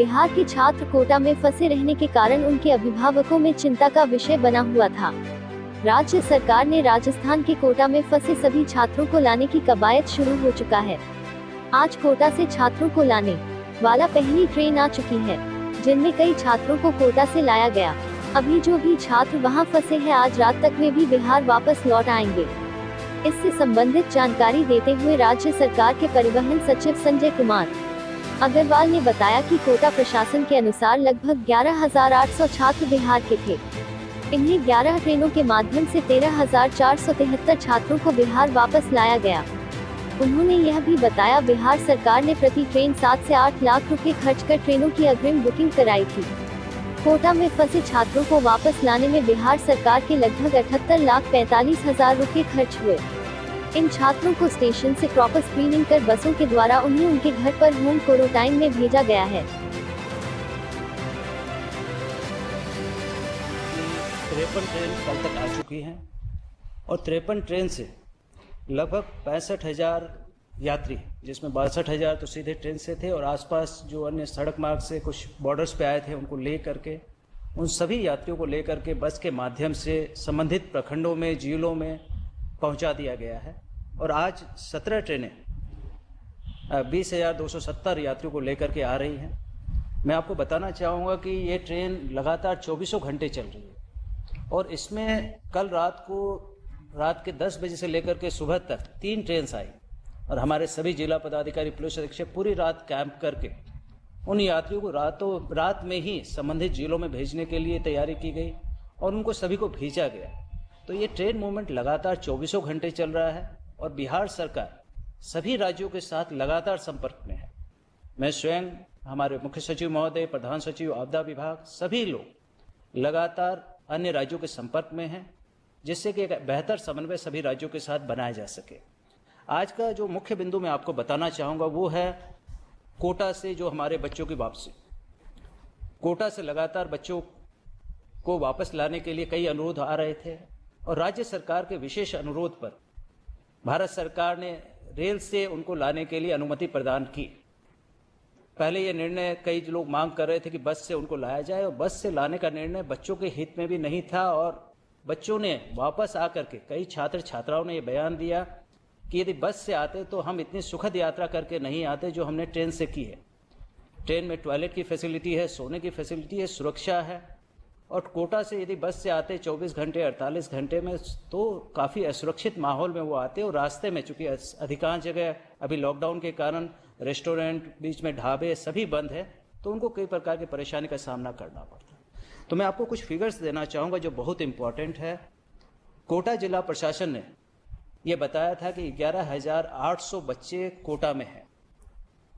बिहार के छात्र कोटा में फंसे रहने के कारण उनके अभिभावकों में चिंता का विषय बना हुआ था। राज्य सरकार ने राजस्थान के कोटा में फंसे सभी छात्रों को लाने की कवायद शुरू हो चुका है। आज कोटा से छात्रों को लाने वाला पहली ट्रेन आ चुकी है, जिनमें कई छात्रों को कोटा से लाया गया। अभी जो भी छात्र वहां फंसे हैं, आज रात तक में भी बिहार वापस लौट आएंगे। इससे संबंधित जानकारी देते हुए राज्य सरकार के परिवहन सचिव संजय कुमार अग्रवाल ने बताया कि कोटा प्रशासन के अनुसार लगभग 11,800 छात्र बिहार के थे। इन्हें 11 ट्रेनों के माध्यम से 13,473 छात्रों को बिहार वापस लाया गया। उन्होंने यह भी बताया, बिहार सरकार ने प्रति ट्रेन 7 से 8 लाख रुपए खर्च कर ट्रेनों की अग्रिम बुकिंग कराई थी। कोटा में फंसे छात्रों को वापस लाने में बिहार सरकार के लगभग 78,45,000 रुपए खर्च हुए। इन छात्रों को स्टेशन से प्रॉपर स्क्रीनिंग कर बसों के द्वारा उन्हें उनके घर पर होम क्वारंटाइन में भेजा गया है। 53 ट्रेन कल तक आ चुकी हैं और 53 ट्रेन से लगभग 65,000 यात्री, जिसमें 62,000 तो सीधे ट्रेन से थे और आसपास जो अन्य सड़क मार्ग से कुछ बॉर्डर्स पे आए थे उनको ले करके, उन सभी यात्रियों को ले करके बस के माध्यम से संबंधित प्रखंडों में, जिलों में पहुंचा दिया गया है। और आज 17 ट्रेनें 20,270 यात्रियों को लेकर के आ रही हैं। मैं आपको बताना चाहूँगा कि ये ट्रेन लगातार 24 घंटे चल रही है और इसमें कल रात के 10 बजे से लेकर के सुबह तक 3 ट्रेन आई और हमारे सभी जिला पदाधिकारी, पुलिस अधीक्षक पूरी रात कैंप करके उन यात्रियों को रात में ही संबंधित जिलों में भेजने के लिए तैयारी की गई और उनको सभी को भेजा गया। तो ये ट्रेन मूवमेंट लगातार 24 घंटे चल रहा है और बिहार सरकार सभी राज्यों के साथ लगातार संपर्क में है। मैं स्वयं, हमारे मुख्य सचिव महोदय, प्रधान सचिव, आपदा विभाग, सभी लोग लगातार अन्य राज्यों के संपर्क में हैं, जिससे कि एक बेहतर समन्वय सभी राज्यों के साथ बनाया जा सके। आज का जो मुख्य बिंदु मैं आपको बताना चाहूँगा वो है कोटा से जो हमारे बच्चों की वापसी। कोटा से लगातार बच्चों को वापस लाने के लिए कई अनुरोध आ रहे थे और राज्य सरकार के विशेष अनुरोध पर भारत सरकार ने रेल से उनको लाने के लिए अनुमति प्रदान की। पहले ये निर्णय कई लोग मांग कर रहे थे कि बस से उनको लाया जाए और बस से लाने का निर्णय बच्चों के हित में भी नहीं था और बच्चों ने वापस आकर के, कई छात्र छात्राओं ने ये बयान दिया कि यदि बस से आते तो हम इतनी सुखद यात्रा करके नहीं आते जो हमने ट्रेन से की है। ट्रेन में टॉयलेट की फैसिलिटी है, सोने की फैसिलिटी है, सुरक्षा है और कोटा से यदि बस से आते 24 घंटे 48 घंटे में तो काफ़ी असुरक्षित माहौल में वो आते और रास्ते में, चूँकि अधिकांश जगह अभी लॉकडाउन के कारण रेस्टोरेंट, बीच में ढाबे सभी बंद है, तो उनको कई प्रकार की परेशानी का सामना करना पड़ता है। तो मैं आपको कुछ फिगर्स देना चाहूँगा जो बहुत इंपॉर्टेंट है। कोटा जिला प्रशासन ने ये बताया था कि 11,800 बच्चे कोटा में हैं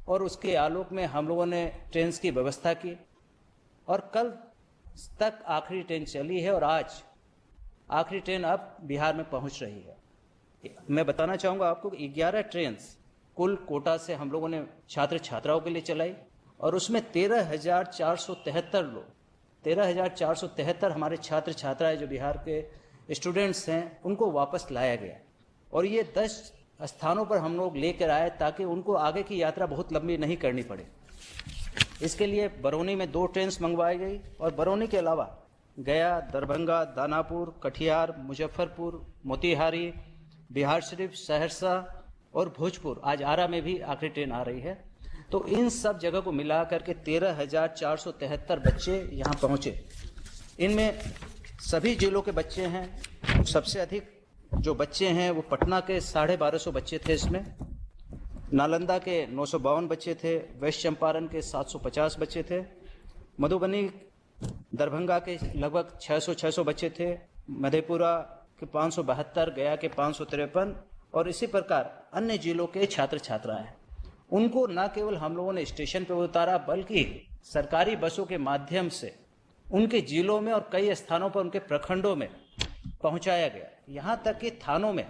और उसके आलोक में हम लोगों ने ट्रेन की व्यवस्था की और कल तक आखिरी ट्रेन चली है और आज आखिरी ट्रेन अब बिहार में पहुंच रही है। मैं बताना चाहूँगा आपको कि 11 ट्रेन कुल कोटा से हम लोगों ने छात्र छात्राओं के लिए चलाई और उसमें 13,473 लोग, 13,473 हमारे छात्र छात्राएं जो बिहार के स्टूडेंट्स हैं उनको वापस लाया गया और ये 10 स्थानों पर हम लोग लेकर आए ताकि उनको आगे की यात्रा बहुत लंबी नहीं करनी पड़े। इसके लिए बरौनी में 2 ट्रेन मंगवाई गई और बरौनी के अलावा गया, दरभंगा, दानापुर, कटिहार, मुजफ्फरपुर, मोतिहारी, बिहारशरीफ, सहरसा और भोजपुर, आज आरा में भी आखिरी ट्रेन आ रही है। तो इन सब जगह को मिला करके 13,473 बच्चे यहाँ पहुँचे। इनमें सभी जिलों के बच्चे हैं। सबसे अधिक जो बच्चे हैं वो पटना के 1250 बच्चे थे, इसमें नालंदा के 952 बच्चे थे, वेस्ट चंपारण के 750 बच्चे थे, मधुबनी दरभंगा के लगभग 600 बच्चे थे, मधेपुरा के 572, गया के 553 और इसी प्रकार अन्य जिलों के छात्र छात्राएं। उनको न केवल हम लोगों ने स्टेशन पर उतारा बल्कि सरकारी बसों के माध्यम से उनके जिलों में और कई स्थानों पर उनके प्रखंडों में पहुंचाया गया। यहाँ तक कि थानों में,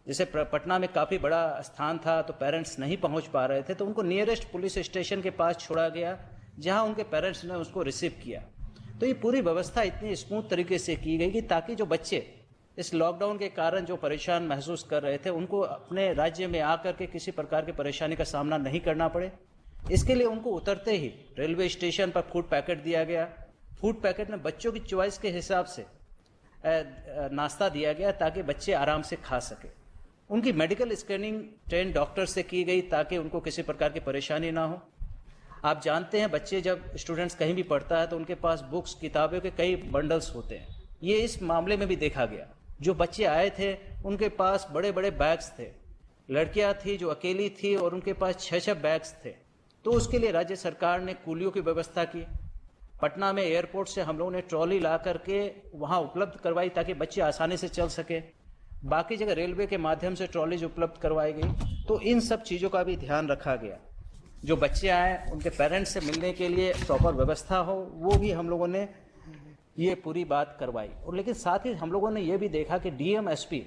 जैसे पटना में काफ़ी बड़ा स्थान था तो पेरेंट्स नहीं पहुंच पा रहे थे तो उनको नियरेस्ट पुलिस स्टेशन के पास छोड़ा गया जहां उनके पेरेंट्स ने उसको रिसीव किया। तो ये पूरी व्यवस्था इतनी स्मूथ तरीके से की गई कि ताकि जो बच्चे इस लॉकडाउन के कारण जो परेशान महसूस कर रहे थे उनको अपने राज्य में आकर के किसी प्रकार की परेशानी का सामना नहीं करना पड़े। इसके लिए उनको उतरते ही रेलवे स्टेशन पर फूड पैकेट दिया गया। फूड पैकेट में बच्चों की चॉइस के हिसाब से नाश्ता दिया गया ताकि बच्चे आराम से खा सके। उनकी मेडिकल स्क्रीनिंग ट्रेन डॉक्टर से की गई ताकि उनको किसी प्रकार की परेशानी ना हो। आप जानते हैं बच्चे जब स्टूडेंट्स कहीं भी पढ़ता है तो उनके पास बुक्स किताबों के कई बंडल्स होते हैं। ये इस मामले में भी देखा गया। जो बच्चे आए थे उनके पास बड़े बड़े बैग्स थे। लड़कियां थी जो अकेली थी और उनके पास 6-6 बैग्स थे। तो उसके लिए राज्य सरकार ने कूलियों की व्यवस्था की। पटना में एयरपोर्ट से हम लोगों ने ट्रॉली ला करके वहां उपलब्ध करवाई ताकि बच्चे आसानी से चल सके। बाकी जगह रेलवे के माध्यम से ट्रॉलीज उपलब्ध करवाई गई। तो इन सब चीज़ों का भी ध्यान रखा गया। जो बच्चे आए उनके पेरेंट्स से मिलने के लिए प्रॉपर व्यवस्था हो, वो भी हम लोगों ने ये पूरी बात करवाई। और लेकिन साथ ही हम लोगों ने ये भी देखा कि डीएम एसपी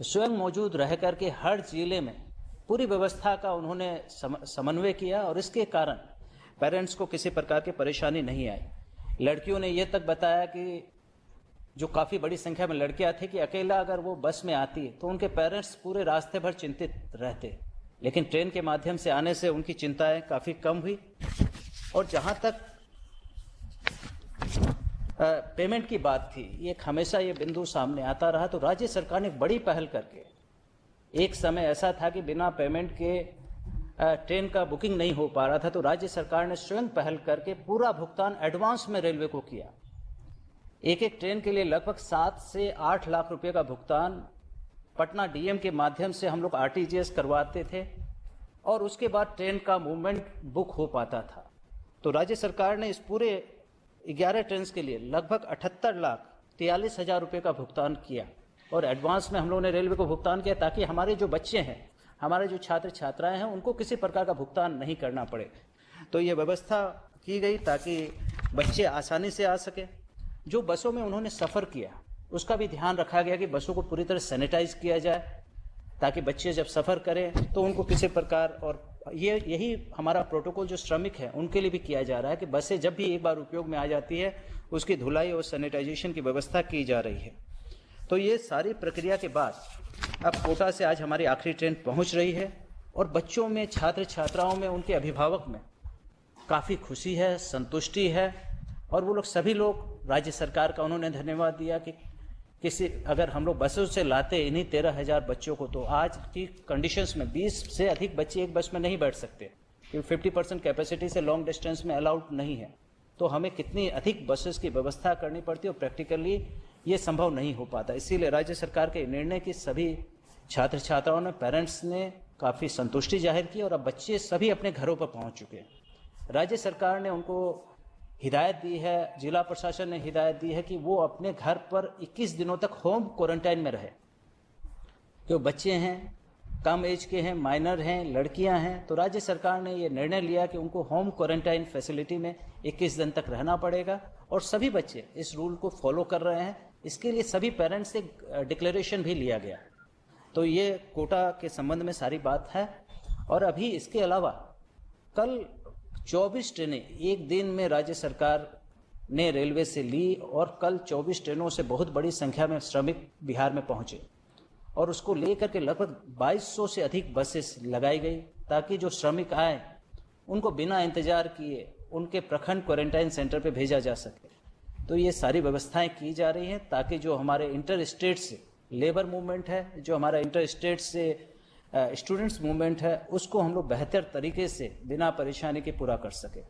स्वयं मौजूद रह करके हर जिले में पूरी व्यवस्था का उन्होंने समन्वय किया और इसके कारण पेरेंट्स को किसी प्रकार की परेशानी नहीं आई। लड़कियों ने ये तक बताया कि जो काफ़ी बड़ी संख्या में लड़कियां थी कि अकेला अगर वो बस में आती तो उनके पेरेंट्स पूरे रास्ते भर चिंतित रहते, लेकिन ट्रेन के माध्यम से आने से उनकी चिंताएं काफ़ी कम हुई। और जहां तक पेमेंट की बात थी, ये हमेशा ये बिंदु सामने आता रहा। तो राज्य सरकार ने बड़ी पहल करके, एक समय ऐसा था कि बिना पेमेंट के ट्रेन का बुकिंग नहीं हो पा रहा था, तो राज्य सरकार ने स्वयं पहल करके पूरा भुगतान एडवांस में रेलवे को किया। एक एक ट्रेन के लिए लगभग 7 से 8 लाख रुपए का भुगतान पटना डीएम के माध्यम से हम लोग आरटीजीएस करवाते थे और उसके बाद ट्रेन का मूवमेंट बुक हो पाता था। तो राज्य सरकार ने इस पूरे 11 ट्रेन के लिए लगभग 78,43,000 रुपये का भुगतान किया और एडवांस में हम लोगों ने रेलवे को भुगतान किया ताकि हमारे जो बच्चे हैं, हमारे जो छात्र छात्राएं हैं, उनको किसी प्रकार का भुगतान नहीं करना पड़े। तो ये व्यवस्था की गई ताकि बच्चे आसानी से आ सके। जो बसों में उन्होंने सफ़र किया उसका भी ध्यान रखा गया कि बसों को पूरी तरह सैनिटाइज किया जाए ताकि बच्चे जब सफ़र करें तो उनको किसी प्रकार, और यही हमारा प्रोटोकॉल जो श्रमिक है उनके लिए भी किया जा रहा है कि बसें जब भी एक बार उपयोग में आ जाती है उसकी धुलाई और सैनिटाइजेशन की व्यवस्था की जा रही है। तो ये सारी प्रक्रिया के बाद अब कोटा से आज हमारी आखिरी ट्रेन पहुंच रही है और बच्चों में, छात्र छात्राओं में, उनके अभिभावक में काफ़ी खुशी है, संतुष्टि है। और वो लोग सभी लोग राज्य सरकार का उन्होंने धन्यवाद दिया कि अगर हम लोग बसों से लाते इन्हीं 13,000 बच्चों को तो आज की कंडीशंस में 20 से अधिक बच्चे एक बस में नहीं बैठ सकते क्योंकि 50% कैपेसिटी से लॉन्ग डिस्टेंस में अलाउड नहीं है। तो हमें कितनी अधिक बसेस की व्यवस्था करनी पड़ती है और प्रैक्टिकली ये संभव नहीं हो पाता। इसीलिए राज्य सरकार के निर्णय की सभी छात्र छात्राओं ने, पेरेंट्स ने काफ़ी संतुष्टि जाहिर की और अब बच्चे सभी अपने घरों पर पहुँच चुके हैं। राज्य सरकार ने उनको हिदायत दी है, जिला प्रशासन ने हिदायत दी है कि वो अपने घर पर 21 दिनों तक होम क्वारंटाइन में रहे। जो बच्चे हैं, कम एज के हैं, माइनर हैं, लड़कियां हैं, तो राज्य सरकार ने ये निर्णय लिया कि उनको होम क्वारंटाइन फैसिलिटी में 21 दिन तक रहना पड़ेगा और सभी बच्चे इस रूल को फॉलो कर रहे हैं। इसके लिए सभी पेरेंट्स से डिक्लेरेशन भी लिया गया। तो ये कोटा के संबंध में सारी बात है। और अभी इसके अलावा कल 24 ट्रेनें एक दिन में राज्य सरकार ने रेलवे से ली और कल 24 ट्रेनों से बहुत बड़ी संख्या में श्रमिक बिहार में पहुंचे और उसको लेकर के लगभग 2200 से अधिक बसेस लगाई गई ताकि जो श्रमिक आए उनको बिना इंतजार किए उनके प्रखंड क्वारंटाइन सेंटर पे भेजा जा सके। तो ये सारी व्यवस्थाएं की जा रही हैं ताकि जो हमारे इंटर स्टेट से लेबर मूवमेंट है, जो हमारा इंटर स्टेट से स्टूडेंट्स मूवमेंट है, उसको हम लोग बेहतर तरीके से बिना परेशानी के पूरा कर सके।